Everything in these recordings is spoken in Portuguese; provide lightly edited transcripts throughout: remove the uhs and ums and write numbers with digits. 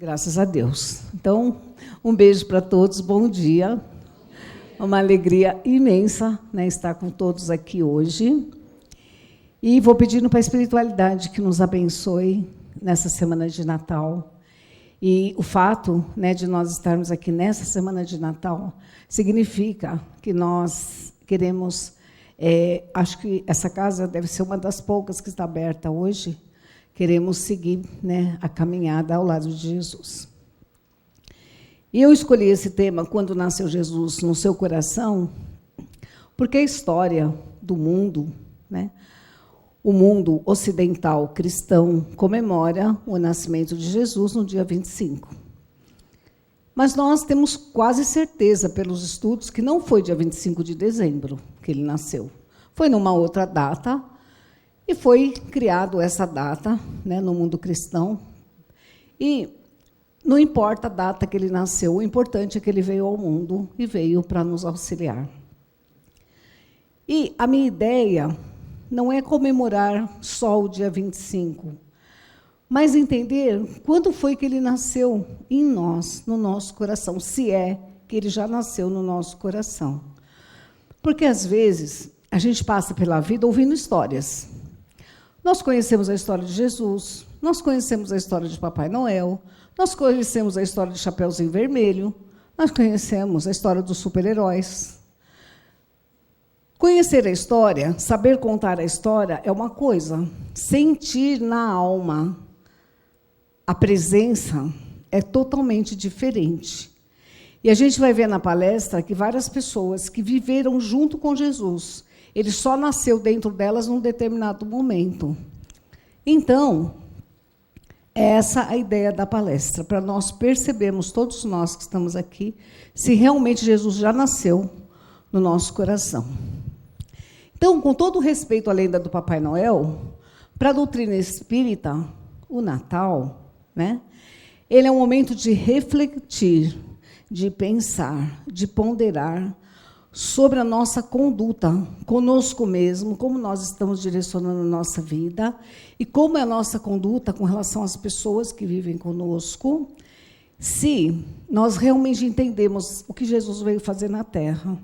Graças a Deus. Então, um beijo para todos, bom dia. Uma alegria imensa, né, estar com todos aqui hoje. E vou pedindo para a espiritualidade que nos abençoe nessa semana de Natal. E o fato, né, de nós estarmos aqui nessa semana de Natal significa que nós queremos... acho que essa casa deve ser uma das poucas que está aberta hoje. Queremos seguir, né, a caminhada ao lado de Jesus. E eu escolhi esse tema, quando nasceu Jesus no seu coração, porque a história do mundo, né, o mundo ocidental cristão comemora o nascimento de Jesus no dia 25. Mas nós temos quase certeza, pelos estudos, que não foi dia 25 de dezembro que ele nasceu. Foi numa outra data, e foi criado essa data, né, no mundo cristão. E não importa a data que ele nasceu, o importante é que ele veio ao mundo e veio para nos auxiliar. E a minha ideia não é comemorar só o dia 25, mas entender quando foi que ele nasceu em nós, no nosso coração, se é que ele já nasceu no nosso coração. Porque, às vezes, a gente passa pela vida ouvindo histórias. Nós conhecemos a história de Jesus, nós conhecemos a história de Papai Noel, nós conhecemos a história de Chapeuzinho Vermelho, nós conhecemos a história dos super-heróis. Conhecer a história, saber contar a história é uma coisa. Sentir na alma a presença é totalmente diferente. E a gente vai ver na palestra que várias pessoas que viveram junto com Jesus, ele só nasceu dentro delas num determinado momento. Então, é essa a ideia da palestra, para nós percebermos, todos nós que estamos aqui, se realmente Jesus já nasceu no nosso coração. Então, com todo respeito à lenda do Papai Noel, para a doutrina espírita, o Natal, né, ele é um momento de refletir, de pensar, de ponderar sobre a nossa conduta conosco mesmo, como nós estamos direcionando a nossa vida e como é a nossa conduta com relação às pessoas que vivem conosco, se nós realmente entendemos o que Jesus veio fazer na Terra.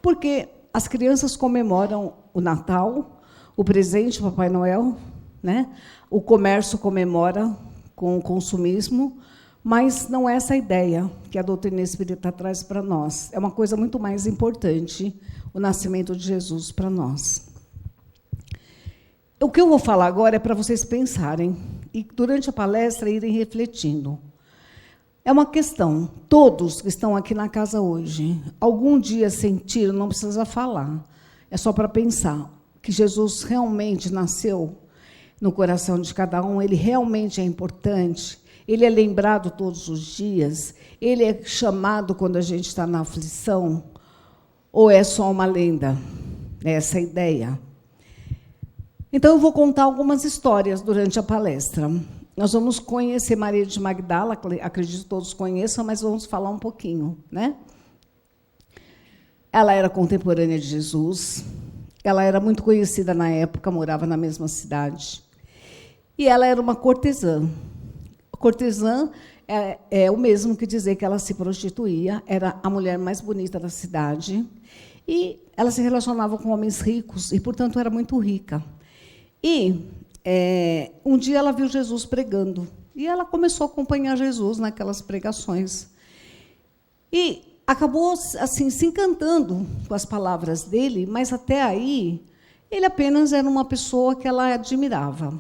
Porque as crianças comemoram o Natal, o presente, o Papai Noel, né? O comércio comemora com o consumismo, mas não é essa a ideia que a doutrina espírita traz para nós. É uma coisa muito mais importante, o nascimento de Jesus para nós. O que eu vou falar agora é para vocês pensarem e, durante a palestra, irem refletindo. É uma questão, todos que estão aqui na casa hoje, algum dia sentiram, não precisa falar, é só para pensar, que Jesus realmente nasceu no coração de cada um, ele realmente é importante. Ele é lembrado todos os dias? Ele é chamado quando a gente está na aflição? Ou é só uma lenda? É essa a ideia. Então, eu vou contar algumas histórias durante a palestra. Nós vamos conhecer Maria de Magdala, acredito que todos conheçam, mas vamos falar um pouquinho, né? Ela era contemporânea de Jesus, ela era muito conhecida na época, morava na mesma cidade. E ela era uma cortesã. Cortesã é o mesmo que dizer que ela se prostituía, era a mulher mais bonita da cidade, e ela se relacionava com homens ricos, e, portanto, era muito rica. E um dia ela viu Jesus pregando, e ela começou a acompanhar Jesus naquelas pregações. E acabou assim, se encantando com as palavras dele, mas, até aí, ele apenas era uma pessoa que ela admirava.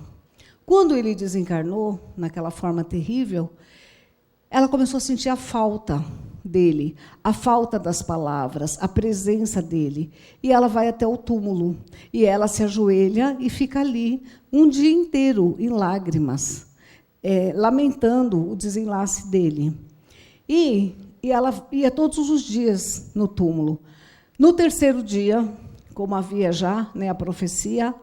Quando ele desencarnou, naquela forma terrível, ela começou a sentir a falta dele, a falta das palavras, a presença dele. E ela vai até o túmulo, e ela se ajoelha e fica ali um dia inteiro, em lágrimas, lamentando o desenlace dele. E ela ia todos os dias no túmulo. No terceiro dia, como havia já, né, a profecia,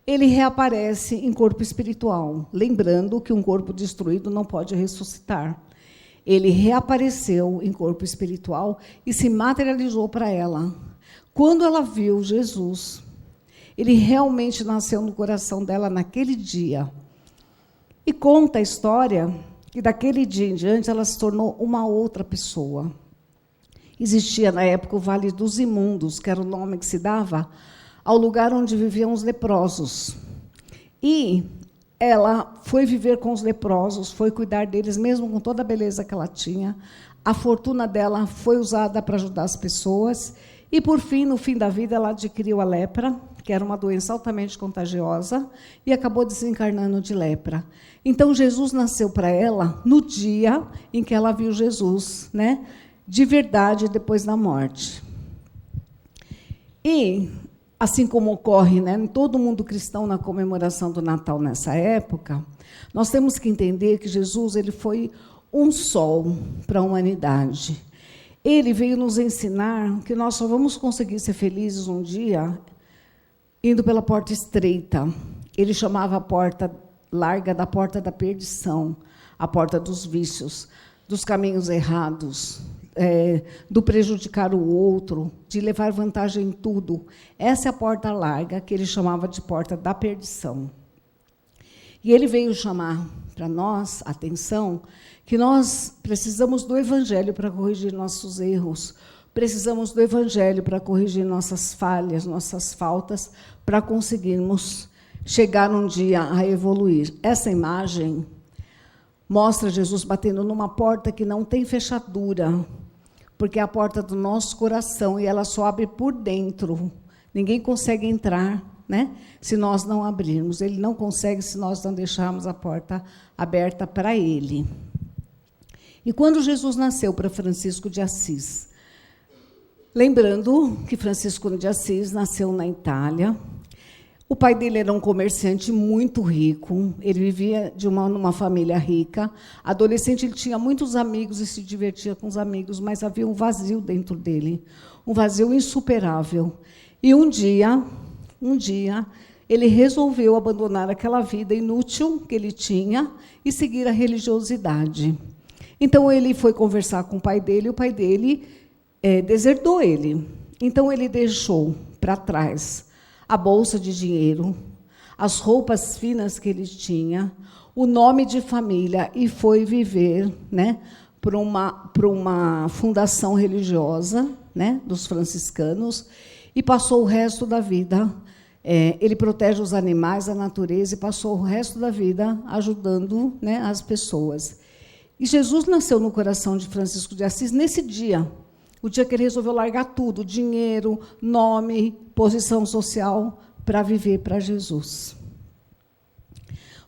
ele reaparece em corpo espiritual, lembrando que um corpo destruído não pode ressuscitar. Ele reapareceu em corpo espiritual e se materializou para ela. Quando ela viu Jesus, ele realmente nasceu no coração dela naquele dia. E conta a história e daquele dia em diante ela se tornou uma outra pessoa. Existia na época o Vale dos Imundos, que era o nome que se dava ao lugar onde viviam os leprosos. E ela foi viver com os leprosos, foi cuidar deles, mesmo com toda a beleza que ela tinha. A fortuna dela foi usada para ajudar as pessoas. E, por fim, no fim da vida, ela adquiriu a lepra, que era uma doença altamente contagiosa, e acabou desencarnando de lepra. Então, Jesus nasceu para ela no dia em que ela viu Jesus, né, de verdade, depois da morte. E, assim como ocorre, né, em todo mundo cristão na comemoração do Natal nessa época, nós temos que entender que Jesus ele foi um sol para a humanidade. Ele veio nos ensinar que nós só vamos conseguir ser felizes um dia indo pela porta estreita. Ele chamava a porta larga da porta da perdição, a porta dos vícios, dos caminhos errados, do prejudicar o outro, de levar vantagem em tudo. Essa é a porta larga, que ele chamava de porta da perdição. E ele veio chamar para nós, atenção, que nós precisamos do Evangelho para corrigir nossos erros, precisamos do Evangelho para corrigir nossas falhas, nossas faltas, para conseguirmos chegar um dia a evoluir. Essa imagem mostra Jesus batendo numa porta que não tem fechadura, porque é a porta do nosso coração e ela só abre por dentro. Ninguém consegue entrar, né, se nós não abrirmos. Ele não consegue se nós não deixarmos a porta aberta para ele. E quando Jesus nasceu para Francisco de Assis, lembrando que Francisco de Assis nasceu na Itália, o pai dele era um comerciante muito rico, ele vivia numa família rica, adolescente, ele tinha muitos amigos e se divertia com os amigos, mas havia um vazio dentro dele, um vazio insuperável. E um dia, ele resolveu abandonar aquela vida inútil que ele tinha e seguir a religiosidade. Então, ele foi conversar com o pai dele desertou ele. Então, ele deixou para trás a bolsa de dinheiro, as roupas finas que ele tinha, o nome de família, e foi viver, né, para uma fundação religiosa, né, dos franciscanos, e passou o resto da vida. Ele protege os animais, a natureza, e passou o resto da vida ajudando, né, as pessoas. E Jesus nasceu no coração de Francisco de Assis nesse dia, o dia que ele resolveu largar tudo, dinheiro, nome, posição social, para viver para Jesus.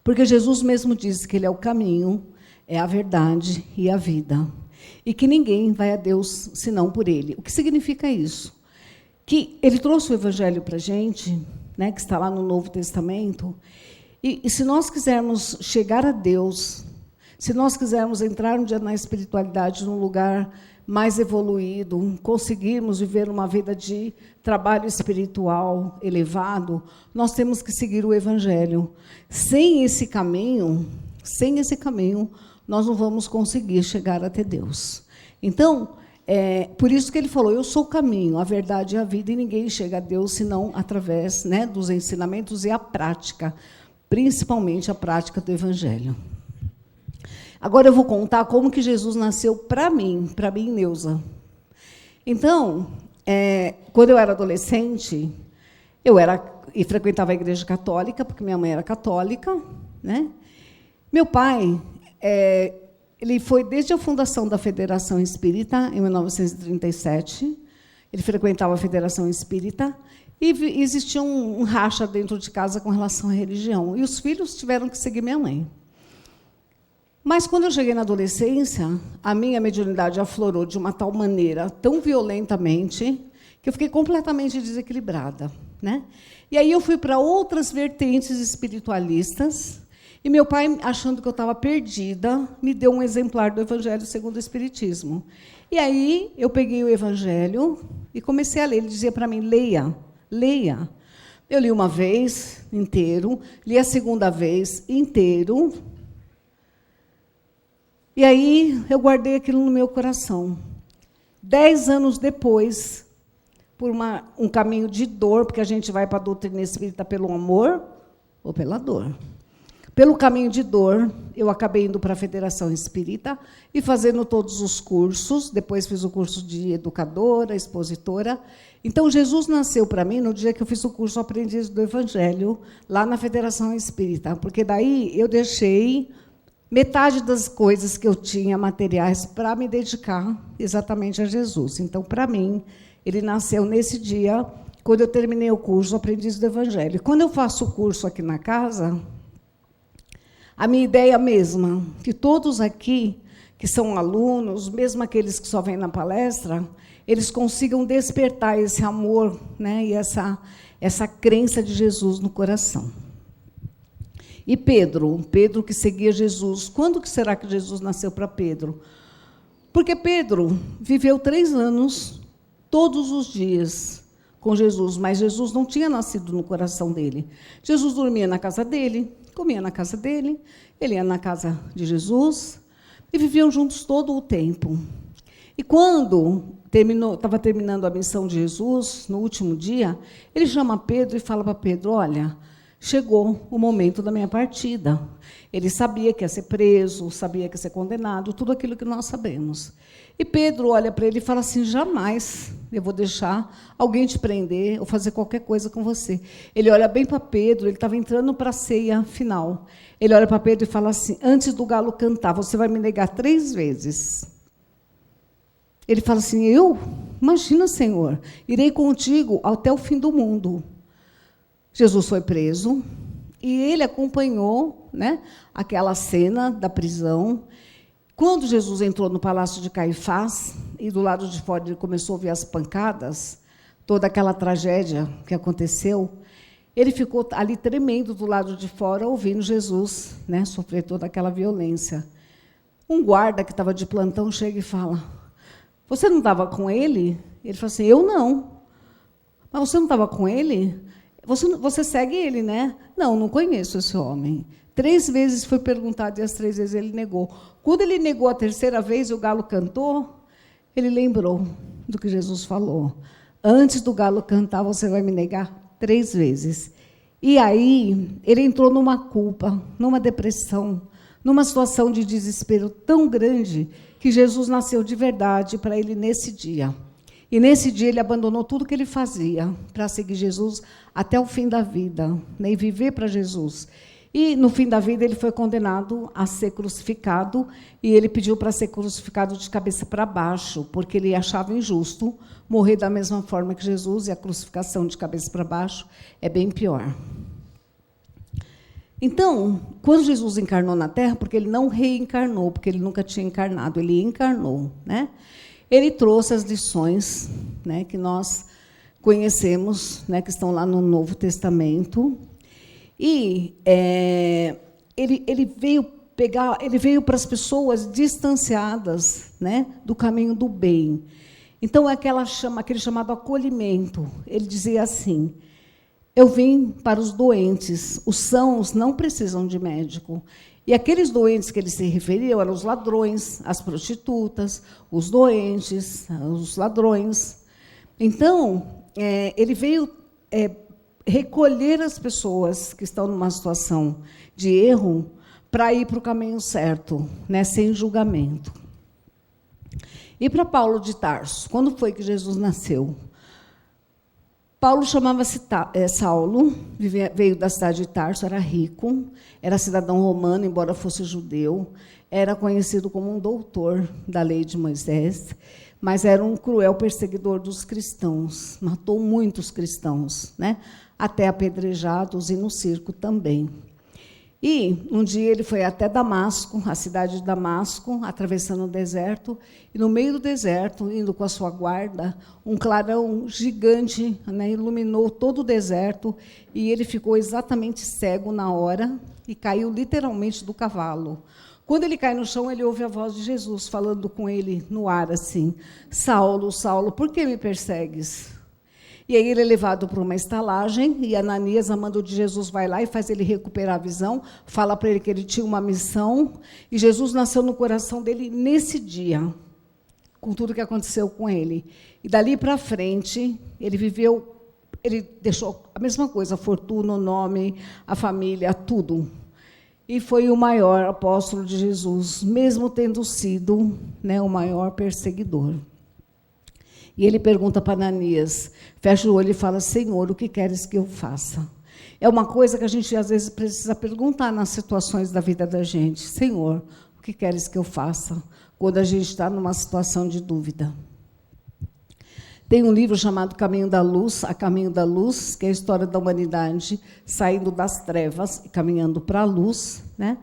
Porque Jesus mesmo disse que ele é o caminho, é a verdade e a vida. E que ninguém vai a Deus senão por ele. O que significa isso? Que ele trouxe o Evangelho para a gente, né, que está lá no Novo Testamento, e se nós quisermos chegar a Deus, se nós quisermos entrar um dia na espiritualidade, num lugar mais evoluído, conseguirmos viver uma vida de trabalho espiritual elevado, nós temos que seguir o Evangelho. Sem esse caminho, nós não vamos conseguir chegar até Deus. Então, por isso que ele falou, eu sou o caminho, a verdade e a vida, e ninguém chega a Deus senão através, né, dos ensinamentos e a prática, principalmente a prática do Evangelho. Agora eu vou contar como que Jesus nasceu para mim, Neuza. Então, quando eu era adolescente, e frequentava a igreja católica, porque minha mãe era católica, né? Meu pai, ele foi desde a fundação da Federação Espírita, em 1937, ele frequentava a Federação Espírita, e existia um racha dentro de casa com relação à religião, e os filhos tiveram que seguir minha mãe. Mas, quando eu cheguei na adolescência, a minha mediunidade aflorou de uma tal maneira, tão violentamente, que eu fiquei completamente desequilibrada, né? E aí eu fui para outras vertentes espiritualistas, e meu pai, achando que eu estava perdida, me deu um exemplar do Evangelho segundo o Espiritismo. E aí eu peguei o Evangelho e comecei a ler. Ele dizia para mim, leia, leia. Eu li uma vez inteiro, li a segunda vez inteiro. E aí eu guardei aquilo no meu coração. 10 anos depois, por um caminho de dor, porque a gente vai para a doutrina espírita pelo amor ou pela dor. Pelo caminho de dor, eu acabei indo para a Federação Espírita e fazendo todos os cursos. Depois fiz o curso de educadora, expositora. Então, Jesus nasceu para mim no dia que eu fiz o curso Aprendiz do Evangelho, lá na Federação Espírita, porque daí eu deixei metade das coisas que eu tinha, materiais, para me dedicar exatamente a Jesus. Então, para mim, ele nasceu nesse dia, quando eu terminei o curso Aprendiz do Evangelho. Quando eu faço o curso aqui na casa, a minha ideia é a mesma, que todos aqui, que são alunos, mesmo aqueles que só vêm na palestra, eles consigam despertar esse amor, né, e essa crença de Jesus no coração. E Pedro que seguia Jesus, quando que será que Jesus nasceu para Pedro? Porque Pedro viveu 3 anos, todos os dias, com Jesus, mas Jesus não tinha nascido no coração dele. Jesus dormia na casa dele, comia na casa dele, ele ia na casa de e viviam juntos todo o tempo. E quando estava terminando a missão de Jesus, no último dia, ele chama Pedro e fala para Pedro, olha, chegou o momento da minha partida. Ele sabia que ia ser preso, sabia que ia ser condenado, tudo aquilo que nós sabemos. E Pedro olha para ele e fala assim, jamais eu vou deixar alguém te prender ou fazer qualquer coisa com você. Ele olha bem para Pedro, ele estava entrando para a ceia final. Ele olha para Pedro e fala assim, antes do galo cantar, você vai me negar 3 vezes. Ele fala assim, eu? Imagina, Senhor, irei contigo até o fim do mundo. Jesus foi preso e ele acompanhou, né, aquela cena da prisão. Quando Jesus entrou no palácio de Caifás, e do lado de fora ele começou a ouvir as pancadas, toda aquela tragédia que aconteceu, ele ficou ali tremendo do lado de fora, ouvindo Jesus, né, sofrer toda aquela violência. Um guarda que estava de plantão chega e fala, você não estava com ele? Ele fala assim, eu não. Mas você não estava com ele? Você segue ele, né? Não conheço esse homem. 3 vezes foi perguntado e as 3 vezes ele negou. Quando ele negou a 3ª vez e o galo cantou, ele lembrou do que Jesus falou. Antes do galo cantar, você vai me negar 3 vezes. E aí, ele entrou numa culpa, numa depressão, numa situação de desespero tão grande que Jesus nasceu de verdade para ele nesse dia. E nesse dia ele abandonou tudo que ele fazia para seguir Jesus até o fim da vida, né, e viver para Jesus. E, no fim da vida, ele foi condenado a ser crucificado, e ele pediu para ser crucificado de cabeça para baixo, porque ele achava injusto morrer da mesma forma que Jesus, e a crucificação de cabeça para baixo é bem pior. Então, quando Jesus encarnou na Terra, porque ele não reencarnou, porque ele nunca tinha encarnado, ele encarnou, né? Ele trouxe as lições, né, que nós conhecemos, né, que estão lá no Novo Testamento. E ele veio para as pessoas distanciadas, né, do caminho do bem. Então, aquele chamado acolhimento. Ele dizia assim, eu vim para os doentes, os sãos não precisam de médico. E aqueles doentes que ele se referia eram os ladrões, as prostitutas, os doentes, os ladrões. Então, ele veio recolher as pessoas que estão numa situação de erro para ir para o caminho certo, né, sem julgamento. E para Paulo de Tarso, quando foi que Jesus nasceu? Paulo chamava-se Saulo, veio da cidade de Tarso, era rico, era cidadão romano, embora fosse judeu, era conhecido como um doutor da lei de Moisés, mas era um cruel perseguidor dos cristãos, matou muitos cristãos, né? Até apedrejados e no circo também. E um dia ele foi até Damasco, a cidade de Damasco, atravessando o deserto, e no meio do deserto, indo com a sua guarda, um clarão gigante, né, iluminou todo o deserto, e ele ficou exatamente cego na hora e caiu literalmente do cavalo. Quando ele cai no chão, ele ouve a voz de Jesus falando com ele no ar assim, Saulo, Saulo, por que me persegues? E aí ele é levado para uma estalagem, e Ananias, a mando de Jesus, vai lá e faz ele recuperar a visão, fala para ele que ele tinha uma missão, e Jesus nasceu no coração dele nesse dia, com tudo que aconteceu com ele. E dali para frente, ele deixou a mesma coisa, a fortuna, o nome, a família, tudo. e foi o maior apóstolo de Jesus, mesmo tendo sido, né, o maior perseguidor. E ele pergunta para Ananias, fecha o olho e fala: Senhor, o que queres que eu faça? É uma coisa que a gente, às vezes, precisa perguntar nas situações da vida da gente. Senhor, o que queres que eu faça? Quando a gente está numa situação de dúvida. Tem um livro chamado Caminho da Luz, A Caminho da Luz, que é a história da humanidade saindo das trevas e caminhando para a luz, né?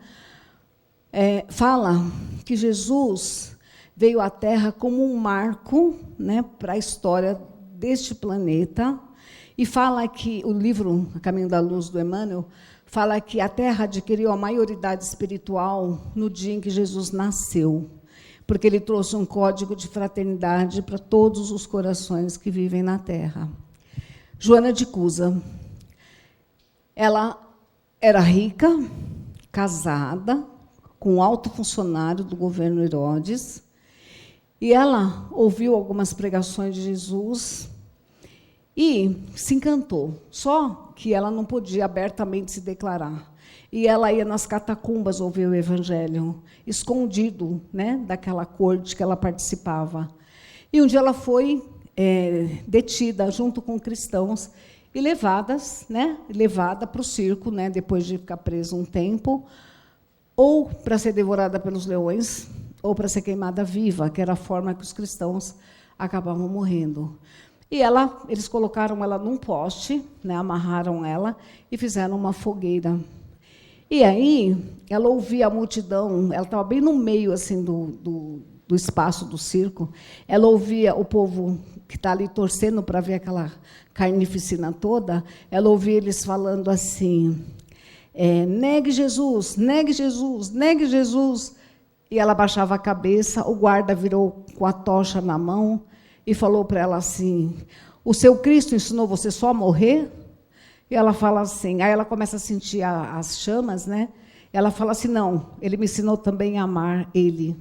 Fala que Jesus veio à Terra como um marco, né, para a história deste planeta, e fala que o livro A Caminho da Luz, do Emmanuel, fala que a Terra adquiriu a maioridade espiritual no dia em que Jesus nasceu, porque ele trouxe um código de fraternidade para todos os corações que vivem na Terra. Joana de Cusa, ela era rica, casada, com um alto funcionário do governo Herodes, e ela ouviu algumas pregações de Jesus e se encantou, só que ela não podia abertamente se declarar. E ela ia nas catacumbas ouvir o evangelho, escondido, né, daquela corte que ela participava. E um dia ela foi detida junto com cristãos e levada para o circo, né, depois de ficar presa um tempo, ou para ser devorada pelos leões, ou para ser queimada viva, que era a forma que os cristãos acabavam morrendo. E eles colocaram ela num poste, né, amarraram ela e fizeram uma fogueira. E aí, ela ouvia a multidão, ela estava bem no meio assim, do espaço do circo, ela ouvia o povo que está ali torcendo para ver aquela carnificina toda, ela ouvia eles falando assim, negue Jesus, negue Jesus, negue Jesus. E ela baixava a cabeça, o guarda virou com a tocha na mão e falou para ela assim, o seu Cristo ensinou você só a morrer? E ela fala assim, aí ela começa a sentir as chamas, né? Ela fala assim, não, ele me ensinou também a amar ele.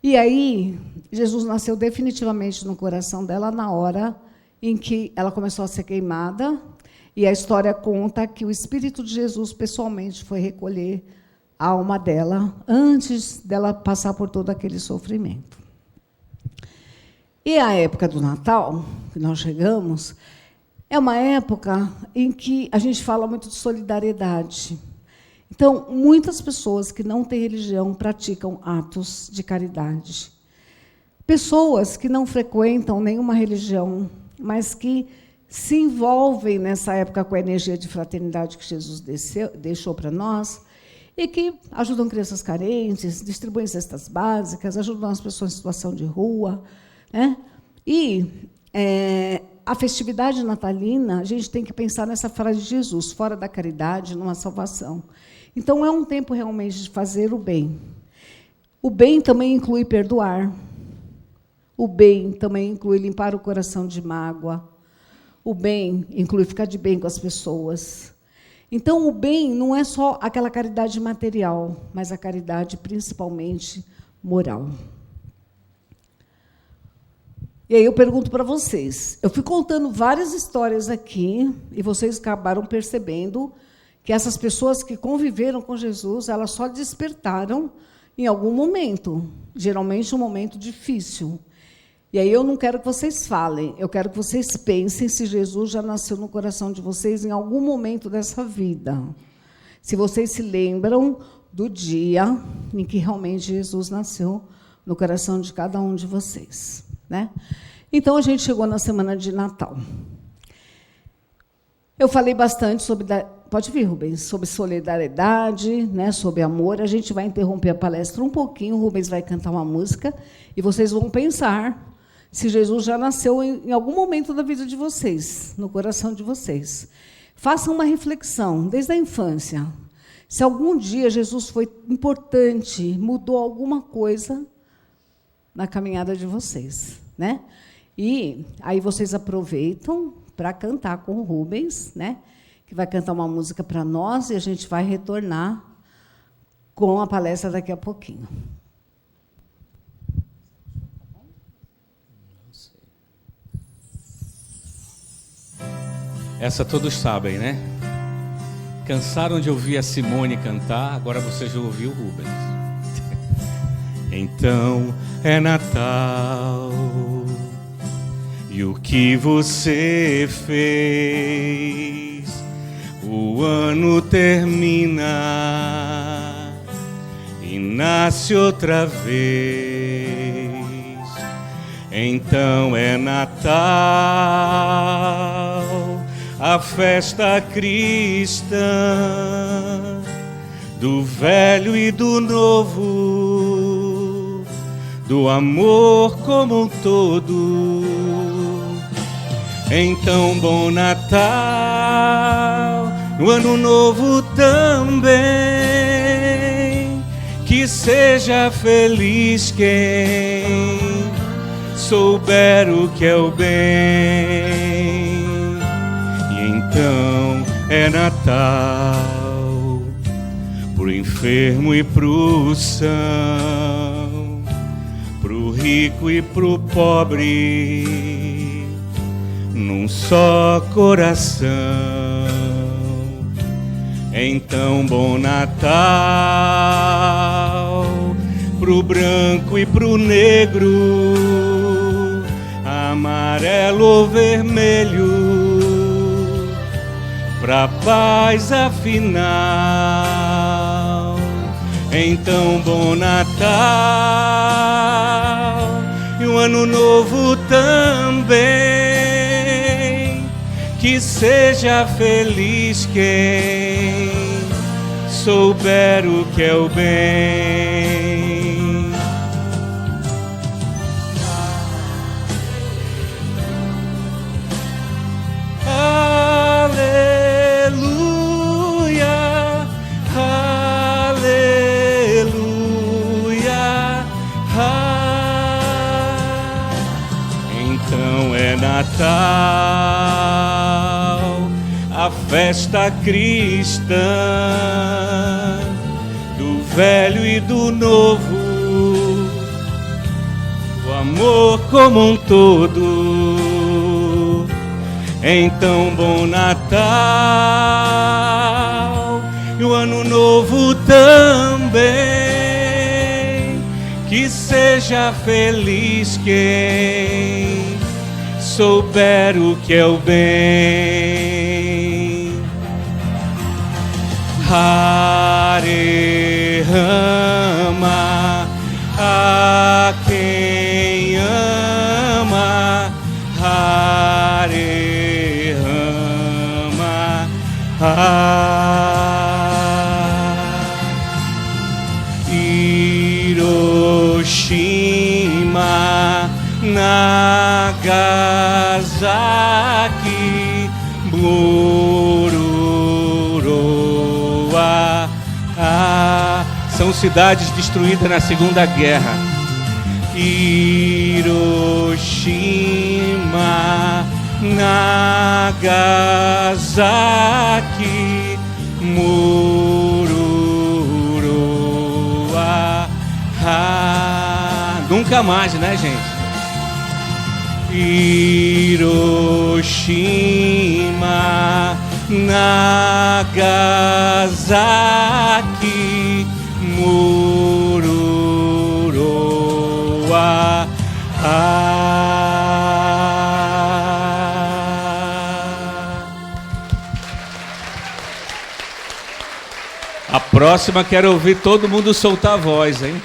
E aí, Jesus nasceu definitivamente no coração dela na hora em que ela começou a ser queimada, e a história conta que o Espírito de Jesus pessoalmente foi recolher a alma dela antes dela passar por todo aquele sofrimento. E a época do Natal, que nós chegamos, é uma época em que a gente fala muito de solidariedade. Então, muitas pessoas que não têm religião praticam atos de caridade. Pessoas que não frequentam nenhuma religião, mas que se envolvem nessa época com a energia de fraternidade que Jesus deixou para nós, e que ajudam crianças carentes, distribuem cestas básicas, ajudam as pessoas em situação de rua, né? E a festividade natalina, a gente tem que pensar nessa frase de Jesus, fora da caridade, não há salvação. Então, é um tempo realmente de fazer o bem. O bem também inclui perdoar. O bem também inclui limpar o coração de mágoa. O bem inclui ficar de bem com as pessoas. Então, o bem não é só aquela caridade material, mas a caridade principalmente moral. E aí eu pergunto para vocês, eu fui contando várias histórias aqui, e vocês acabaram percebendo que essas pessoas que conviveram com Jesus, elas só despertaram em algum momento, geralmente um momento difícil. E aí eu não quero que vocês falem, eu quero que vocês pensem se Jesus já nasceu no coração de vocês em algum momento dessa vida. Se vocês se lembram do dia em que realmente Jesus nasceu no coração de cada um de vocês, né? Então, a gente chegou na semana de Natal. Eu falei bastante sobre... Pode vir, Rubens. Sobre solidariedade, né, sobre amor. A gente vai interromper a palestra um pouquinho, o Rubens vai cantar uma música, e vocês vão pensar se Jesus já nasceu em algum momento da vida de vocês, no coração de vocês. Façam uma reflexão, desde a infância. Se algum dia Jesus foi importante, mudou alguma coisa na caminhada de vocês, né? E aí vocês aproveitam para cantar com o Rubens, né? Que vai cantar uma música para nós, e a gente vai retornar com a palestra daqui a pouquinho. Essa todos sabem, né? Cansaram de ouvir a Simone cantar, agora você já ouviu o Rubens. Então é Natal, e o que você fez? O ano termina e nasce outra vez. Então é Natal, a festa cristã, do velho e do novo, do amor como um todo. Então bom Natal, no ano novo também, que seja feliz quem souber o que é o bem. Então é Natal, pro enfermo e pro são, pro rico e pro pobre, num só coração. Então bom Natal, pro branco e pro negro, amarelo ou vermelho, pra paz afinal. Então bom Natal, e um ano novo também, que seja feliz quem souber o que é o bem. Natal, a festa cristã, do velho e do novo, o amor como um todo. Então bom Natal, e o ano novo também, que seja feliz quem souber o que é o bem. Hare Rama, a quem ama. Hare Rama, Hiroshima, Nagasaki, Mururoa. São cidades destruídas na Segunda Guerra. Hiroshima, Nagasaki, Mururoa. Nunca mais, né, gente? Hiroshima, Nagasaki, Mururoa. A próxima quero ouvir todo mundo soltar a voz, hein?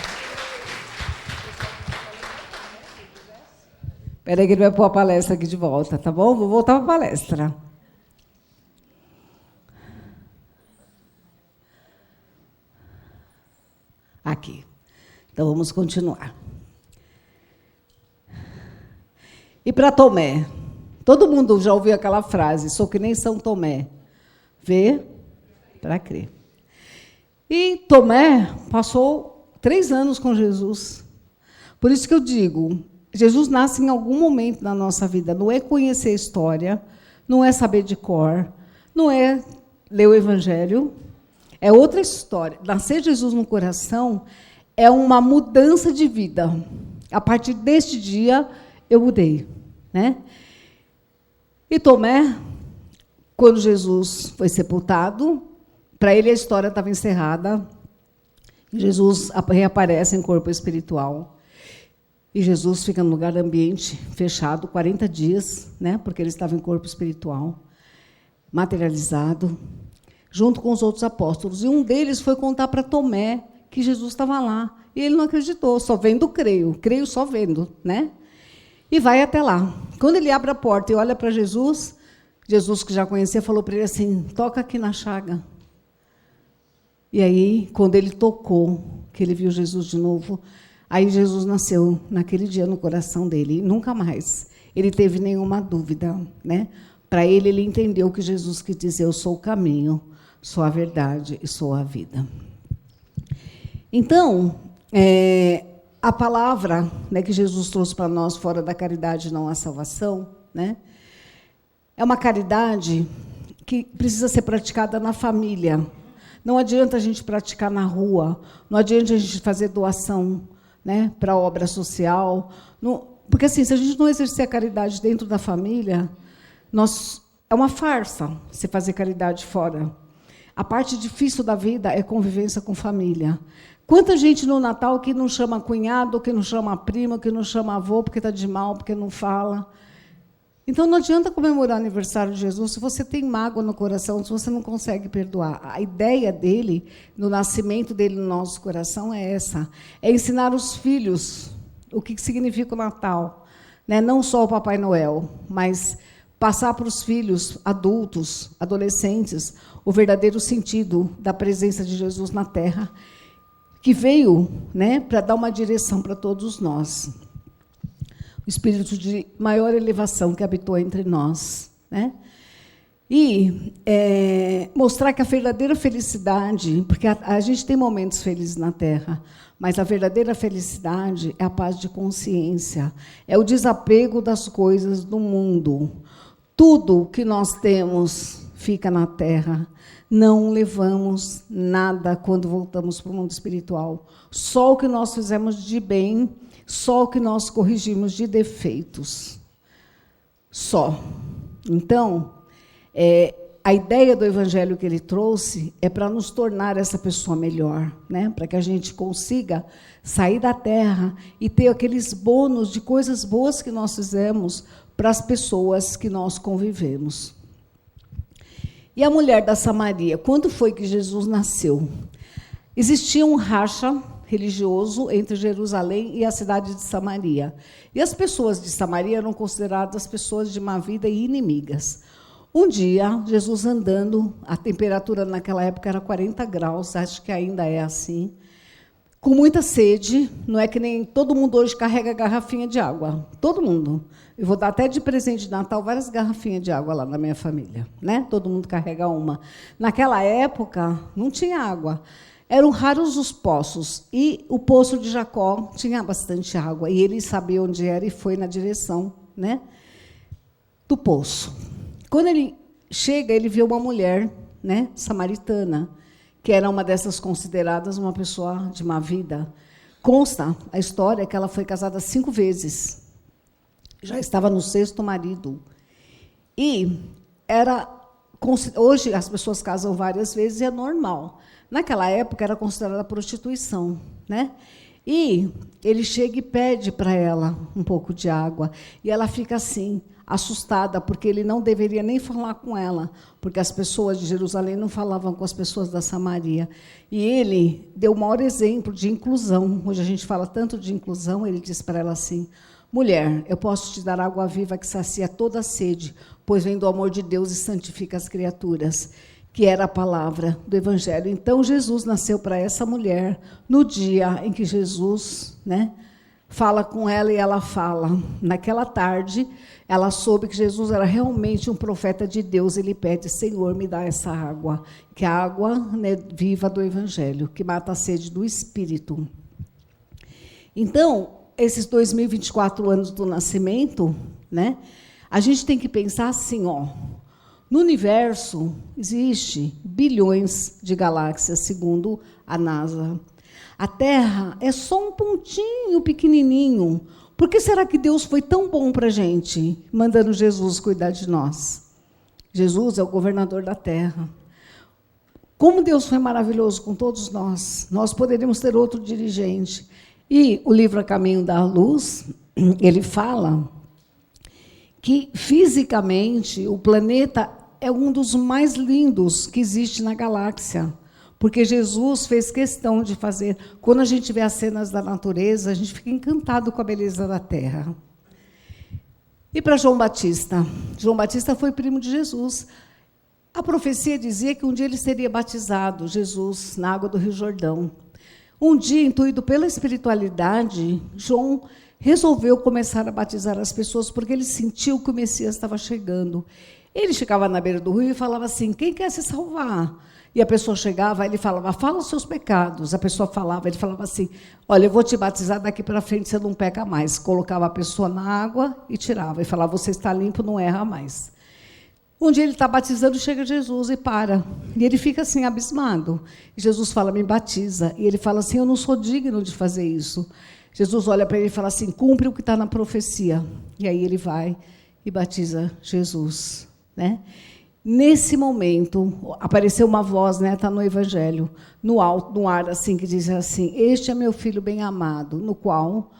Espera aí que ele vai pôr a palestra aqui de volta, tá bom? Vou voltar para a palestra. Aqui. Então, vamos continuar. E para Tomé? Todo mundo já ouviu aquela frase, sou que nem São Tomé. Vê para crer. E Tomé passou 3 anos com Jesus. Por isso que eu digo, Jesus nasce em algum momento da nossa vida. Não é conhecer a história, não é saber de cor, não é ler o Evangelho. É outra história. Nascer Jesus no coração é uma mudança de vida. A partir deste dia, eu mudei. Né? E Tomé, quando Jesus foi sepultado, Para ele, a história estava encerrada. Jesus reaparece em corpo espiritual. E Jesus fica num lugar ambiente fechado, 40 dias, né? Porque ele estava em corpo espiritual, materializado, junto com os outros apóstolos. E um deles foi contar para Tomé que Jesus estava lá. E ele não acreditou, só vendo creio só vendo, né? E vai até lá. Quando ele abre a porta e olha para Jesus, Jesus, que já conhecia, falou para ele assim: toca aqui na chaga. E aí, quando ele tocou, que ele viu Jesus de novo, aí Jesus nasceu naquele dia no coração dele. E nunca mais ele teve nenhuma dúvida, né? Para ele, ele entendeu que Jesus quis dizer: eu sou o caminho, sou a verdade e sou a vida. Então, a palavra, né, que Jesus trouxe para nós, fora da caridade não há salvação, né, é uma caridade que precisa ser praticada na família. Não adianta a gente praticar na rua, não adianta a gente fazer doação, né, para obra social. Porque, assim, se a gente não exercer a caridade dentro da família, é uma farsa você fazer caridade fora. A parte difícil da vida é convivência com família. Quanta gente no Natal que não chama cunhado, que não chama primo, que não chama avô porque está de mal, porque não fala. Então, não adianta comemorar o aniversário de Jesus se você tem mágoa no coração, se você não consegue perdoar. A ideia dele, no nascimento dele no nosso coração, é essa. É ensinar os filhos o que significa o Natal. Né? Não só o Papai Noel, mas passar para os filhos, adultos, adolescentes, o verdadeiro sentido da presença de Jesus na Terra, que veio, né, para dar uma direção para todos nós. O espírito de maior elevação que habitou entre nós, né? E mostrar que a verdadeira felicidade, porque a gente tem momentos felizes na Terra, mas a verdadeira felicidade é a paz de consciência, é o desapego das coisas do mundo. Tudo que nós temos fica na Terra. Não levamos nada quando voltamos para o mundo espiritual. Só o que nós fizemos de bem, só o que nós corrigimos de defeitos. Só. Então, a ideia do evangelho que ele trouxe é para nos tornar essa pessoa melhor, né? Para que a gente consiga sair da terra e ter aqueles bônus de coisas boas que nós fizemos para as pessoas que nós convivemos. E a mulher da Samaria, quando foi que Jesus nasceu? Existia um racha religioso entre Jerusalém e a cidade de Samaria. E as pessoas de Samaria eram consideradas pessoas de má vida e inimigas. Um dia, Jesus andando, a temperatura naquela época era 40 graus, acho que ainda é assim, com muita sede, não é que nem todo mundo hoje carrega garrafinha de água, todo mundo. Eu vou dar até de presente de Natal várias garrafinhas de água lá na minha família, né? Todo mundo carrega uma. Naquela época, não tinha água. Eram raros os poços. E o poço de Jacó tinha bastante água. E ele sabia onde era e foi na direção, né, do poço. Quando ele chega, ele vê uma mulher, né, samaritana, que era uma dessas consideradas uma pessoa de má vida. Consta a história que ela foi casada 5 vezes. Já estava no 6º marido. E hoje as pessoas casam várias vezes e é normal. Naquela época era considerada prostituição, né? E ele chega e pede para ela um pouco de água. E ela fica assim, assustada, porque ele não deveria nem falar com ela, porque as pessoas de Jerusalém não falavam com as pessoas da Samaria. E ele deu o maior exemplo de inclusão. Hoje a gente fala tanto de inclusão, ele disse para ela assim: mulher, eu posso te dar água viva que sacia toda a sede, pois vem do amor de Deus e santifica as criaturas, que era a palavra do Evangelho. Então, Jesus nasceu para essa mulher no dia em que Jesus, né, fala com ela e ela fala. Naquela tarde, ela soube que Jesus era realmente um profeta de Deus. Ele pede: Senhor, me dá essa água, que é a água, né, viva do Evangelho, que mata a sede do Espírito. Então, esses 2024 anos do nascimento, né, a gente tem que pensar assim, ó, no universo existe bilhões de galáxias, segundo a NASA. A Terra é só um pontinho pequenininho. Por que será que Deus foi tão bom para a gente, mandando Jesus cuidar de nós? Jesus é o governador da Terra. Como Deus foi maravilhoso com todos nós. Nós poderíamos ter outro dirigente. E o livro A Caminho da Luz, ele fala que, fisicamente, o planeta é um dos mais lindos que existe na galáxia. Porque Jesus fez questão de fazer. Quando a gente vê as cenas da natureza, a gente fica encantado com a beleza da Terra. E para João Batista? João Batista foi primo de Jesus. A profecia dizia que um dia ele seria batizado, Jesus, na água do Rio Jordão. Um dia, intuído pela espiritualidade, João resolveu começar a batizar as pessoas, porque ele sentiu que o Messias estava chegando. Ele chegava na beira do rio e falava assim: quem quer se salvar? E a pessoa chegava, ele falava: fala os seus pecados. A pessoa falava, ele falava assim: olha, eu vou te batizar, daqui para frente você não peca mais. Colocava a pessoa na água e tirava. E falava: você está limpo, não erra mais. Um dia ele está batizando, chega Jesus e para. E ele fica assim, abismado. E Jesus fala: me batiza. E ele fala assim: eu não sou digno de fazer isso. Jesus olha para ele e fala assim: cumpre o que está na profecia. E aí ele vai e batiza Jesus, né? Nesse momento, apareceu uma voz, né, está no Evangelho, no alto, no ar, assim, que diz assim: este é meu filho bem amado, no qual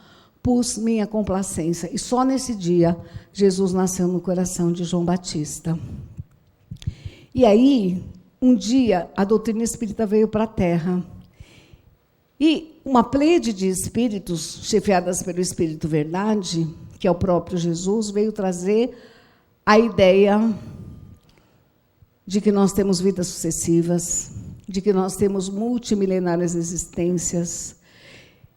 pus minha complacência. E só nesse dia, Jesus nasceu no coração de João Batista. E aí, um dia, a doutrina espírita veio para a Terra. E uma pleiade de espíritos, chefiadas pelo Espírito Verdade, que é o próprio Jesus, veio trazer a ideia de que nós temos vidas sucessivas, de que nós temos multimilenárias existências,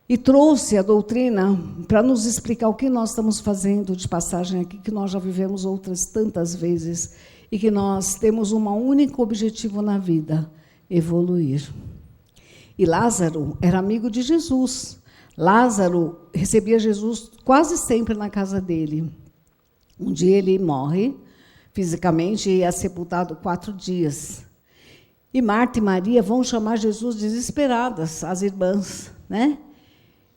e trouxe a doutrina para nos explicar o que nós estamos fazendo de passagem aqui, que nós já vivemos outras tantas vezes, e que nós temos um único objetivo na vida: evoluir. E Lázaro era amigo de Jesus. Lázaro recebia Jesus quase sempre na casa dele. Um dia ele morre, fisicamente, e é sepultado 4 dias. E Marta e Maria vão chamar Jesus desesperadas, as irmãs, né?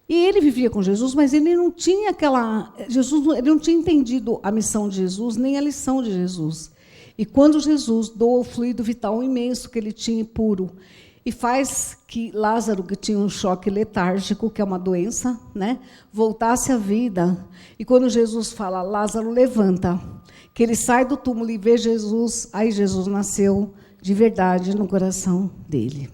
E ele vivia com Jesus, mas ele não tinha ele não tinha entendido a missão de Jesus, nem a lição de Jesus. E quando Jesus doa o fluido vital imenso que ele tinha, puro, e faz que Lázaro, que tinha um choque letárgico, que é uma doença, né, voltasse à vida. E quando Jesus fala: Lázaro, levanta, que ele sai do túmulo e vê Jesus, aí Jesus nasceu de verdade no coração dele.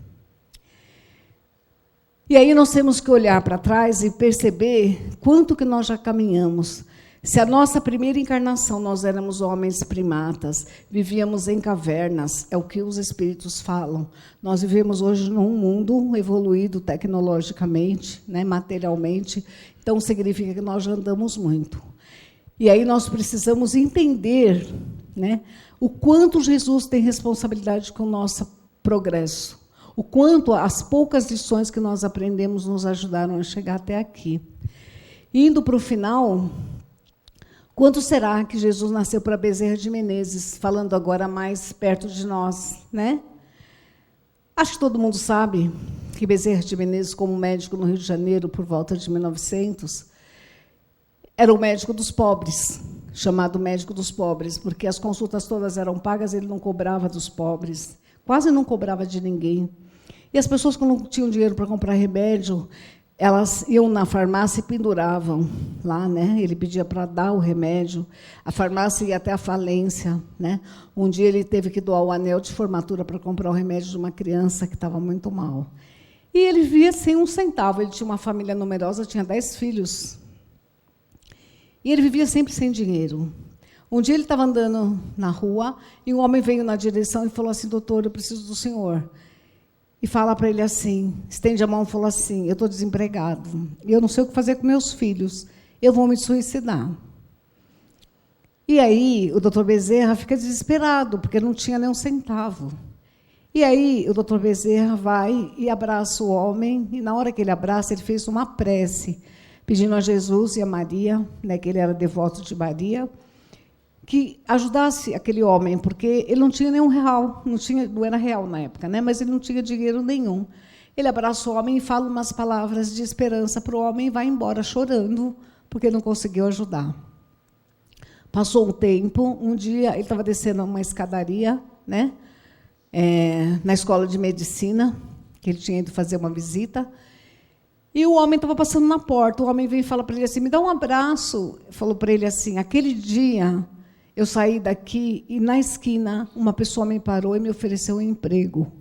E aí nós temos que olhar para trás e perceber quanto que nós já caminhamos. Se a nossa primeira encarnação nós éramos homens primatas, vivíamos em cavernas, é o que os espíritos falam. Nós vivemos hoje num mundo evoluído tecnologicamente, né, materialmente, então significa que nós já andamos muito. E aí nós precisamos entender, né, o quanto Jesus tem responsabilidade com o nosso progresso, o quanto as poucas lições que nós aprendemos nos ajudaram a chegar até aqui. Indo para o final, quanto será que Jesus nasceu para Bezerra de Menezes, falando agora mais perto de nós, né? Acho que todo mundo sabe que Bezerra de Menezes, como médico no Rio de Janeiro, por volta de 1900, era o médico dos pobres, chamado médico dos pobres, porque as consultas todas eram pagas, ele não cobrava dos pobres, quase não cobrava de ninguém. E as pessoas, quando não tinham dinheiro para comprar remédio, elas iam na farmácia e penduravam lá, né? Ele pedia para dar o remédio. A farmácia ia até a falência, né? Um dia ele teve que doar o anel de formatura para comprar o remédio de uma criança que estava muito mal. E ele vivia sem um centavo. Ele tinha uma família numerosa, tinha 10 filhos. E ele vivia sempre sem dinheiro. Um dia ele estava andando na rua e um homem veio na direção e falou assim: doutor, eu preciso do senhor. E fala para ele assim, estende a mão e falou assim: eu estou desempregado, eu não sei o que fazer com meus filhos, eu vou me suicidar. E aí o doutor Bezerra fica desesperado, porque não tinha nem um centavo. E aí o doutor Bezerra vai e abraça o homem, e na hora que ele abraça, ele fez uma prece, pedindo a Jesus e a Maria, né, que ele era devoto de Maria, que ajudasse aquele homem, porque ele não tinha nenhum real, não era real na época, né? Mas ele não tinha dinheiro nenhum. Ele abraça o homem e fala umas palavras de esperança para o homem e vai embora chorando, porque não conseguiu ajudar. Passou um tempo, um dia ele estava descendo uma escadaria, né? na escola de medicina, que ele tinha ido fazer uma visita, e o homem estava passando na porta. O homem veio e fala para ele assim: me dá um abraço. Falou para ele assim: aquele dia eu saí daqui e na esquina uma pessoa me parou e me ofereceu um emprego.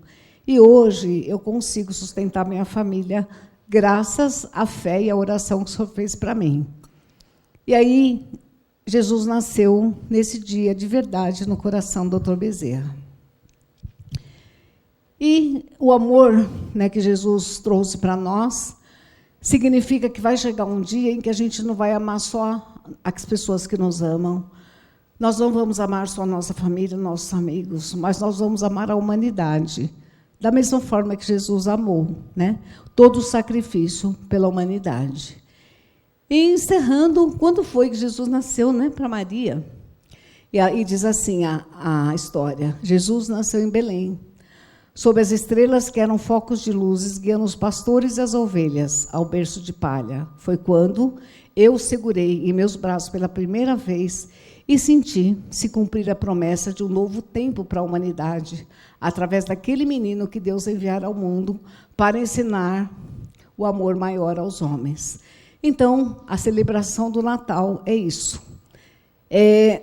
E hoje eu consigo sustentar minha família graças à fé e à oração que o Senhor fez para mim. E aí Jesus nasceu nesse dia de verdade no coração do Dr. Bezerra. E o amor, né, que Jesus trouxe para nós significa que vai chegar um dia em que a gente não vai amar só as pessoas que nos amam. Nós não vamos amar só a nossa família, nossos amigos, mas nós vamos amar a humanidade, da mesma forma que Jesus amou, né? Todo o sacrifício pela humanidade. E encerrando, quando foi que Jesus nasceu, né, para Maria? E aí diz assim a história: Jesus nasceu em Belém, sob as estrelas que eram focos de luzes, guiando os pastores e as ovelhas ao berço de palha. Foi quando eu segurei em meus braços pela primeira vez e senti se cumprir a promessa de um novo tempo para a humanidade, através daquele menino que Deus enviara ao mundo para ensinar o amor maior aos homens. Então, a celebração do Natal é isso. É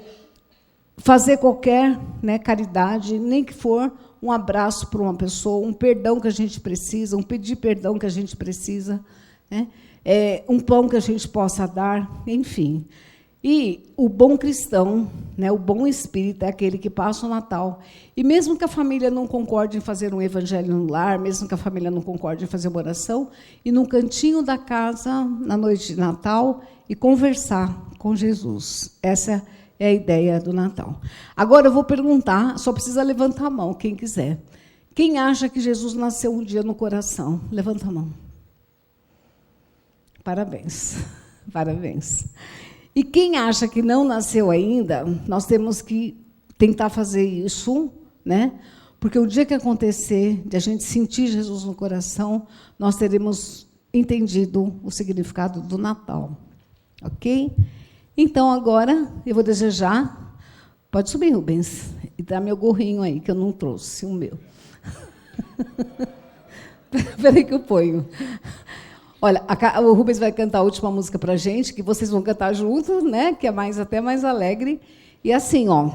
fazer qualquer, né, caridade, nem que for um abraço para uma pessoa, um perdão que a gente precisa, um pedir perdão que a gente precisa, né, um pão que a gente possa dar, enfim. E o bom cristão, né, o bom espírita é aquele que passa o Natal. E mesmo que a família não concorde em fazer um evangelho no lar, mesmo que a família não concorde em fazer uma oração, e num cantinho da casa, na noite de Natal, e conversar com Jesus. Essa é a ideia do Natal. Agora eu vou perguntar, só precisa levantar a mão, quem quiser. Quem acha que Jesus nasceu um dia no coração? Levanta a mão. Parabéns. Parabéns. E quem acha que não nasceu ainda, nós temos que tentar fazer isso, né? Porque o dia que acontecer, de a gente sentir Jesus no coração, nós teremos entendido o significado do Natal. Ok? Então, agora, eu vou desejar... Pode subir, Rubens, e dar meu gorrinho aí, que eu não trouxe o meu. Espera aí que eu ponho. Olha, o Rubens vai cantar a última música para a gente, que vocês vão cantar juntos, né? Que é até mais alegre. E assim, ó,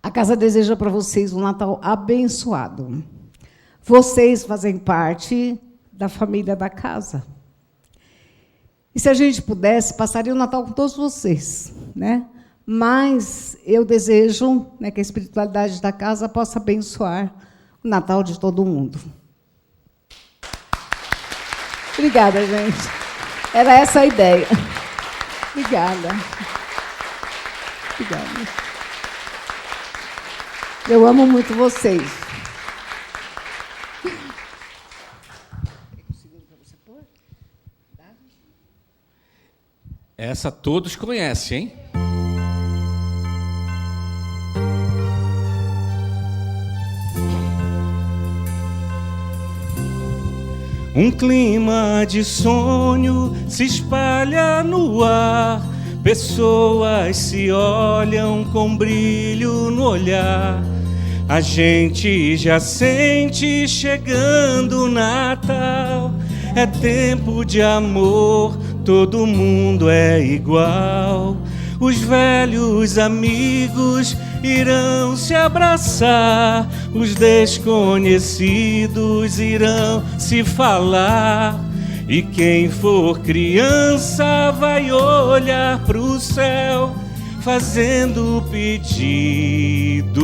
a casa deseja para vocês um Natal abençoado. Vocês fazem parte da família da casa. E se a gente pudesse, passaria o Natal com todos vocês, né? Mas eu desejo, né, que a espiritualidade da casa possa abençoar o Natal de todo mundo. Obrigada, gente. Era essa a ideia. Obrigada. Obrigada. Eu amo muito vocês. Essa todos conhecem, hein? Um clima de sonho se espalha no ar, pessoas se olham com brilho no olhar. A gente já sente chegando o Natal, é tempo de amor, todo mundo é igual. Os velhos amigos irão se abraçar, os desconhecidos irão se falar. E quem for criança vai olhar pro céu, fazendo pedido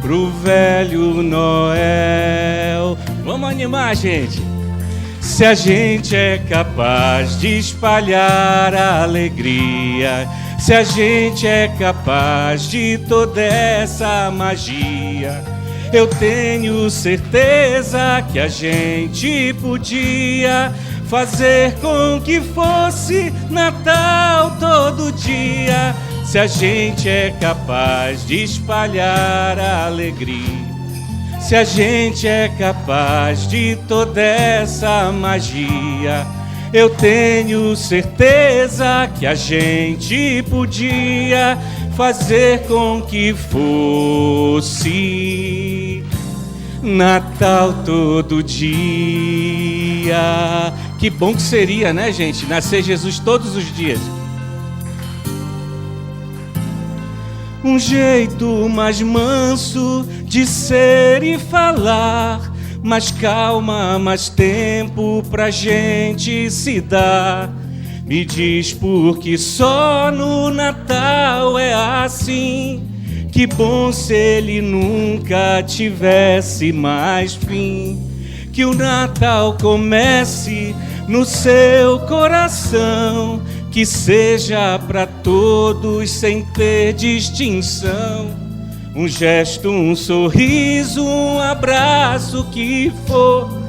pro velho Noel. Vamos animar, gente! Se a gente é capaz de espalhar a alegria, se a gente é capaz de toda essa magia, eu tenho certeza que a gente podia fazer com que fosse Natal todo dia. Se a gente é capaz de espalhar a alegria, se a gente é capaz de toda essa magia, eu tenho certeza que a gente podia fazer com que fosse Natal todo dia. Que bom que seria, né, gente? Nascer Jesus todos os dias. Um jeito mais manso de ser e falar, mais calma, mais tempo pra gente se dar. Me diz por que só no Natal é assim. Que bom se ele nunca tivesse mais fim. Que o Natal comece no seu coração, que seja para todos sem ter distinção. Um gesto, um sorriso, um abraço, que for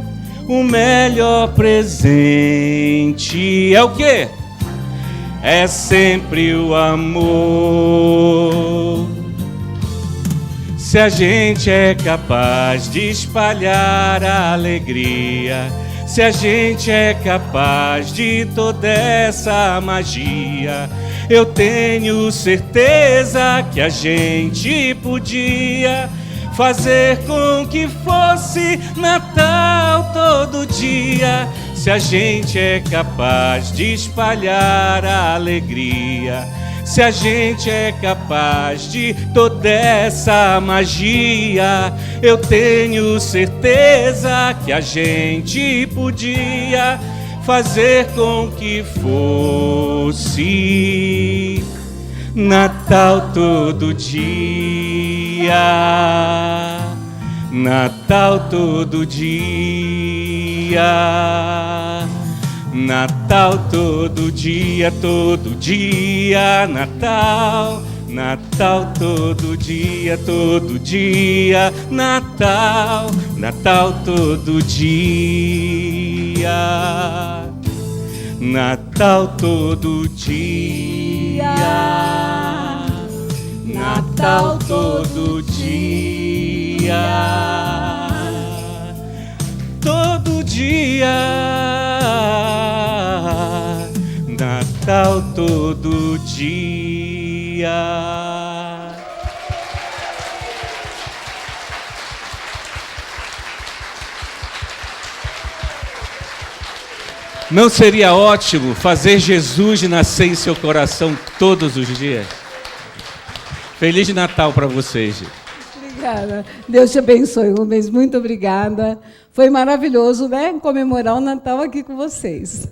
o melhor presente. É o quê? É sempre o amor. Se a gente é capaz de espalhar a alegria, se a gente é capaz de toda essa magia, eu tenho certeza que a gente podia fazer com que fosse Natal todo dia. Se a gente é capaz de espalhar a alegria, se a gente é capaz de toda essa magia, eu tenho certeza que a gente podia fazer com que fosse Natal todo dia. Natal todo dia. Natal todo dia, Natal. Natal todo dia, Natal. Natal todo dia. Natal todo dia. Natal todo dia. Todo dia. Natal todo dia. Não seria ótimo fazer Jesus nascer em seu coração todos os dias? Feliz Natal para vocês. Obrigada. Deus te abençoe, Rubens. Muito obrigada. Foi maravilhoso, né? Comemorar o Natal aqui com vocês.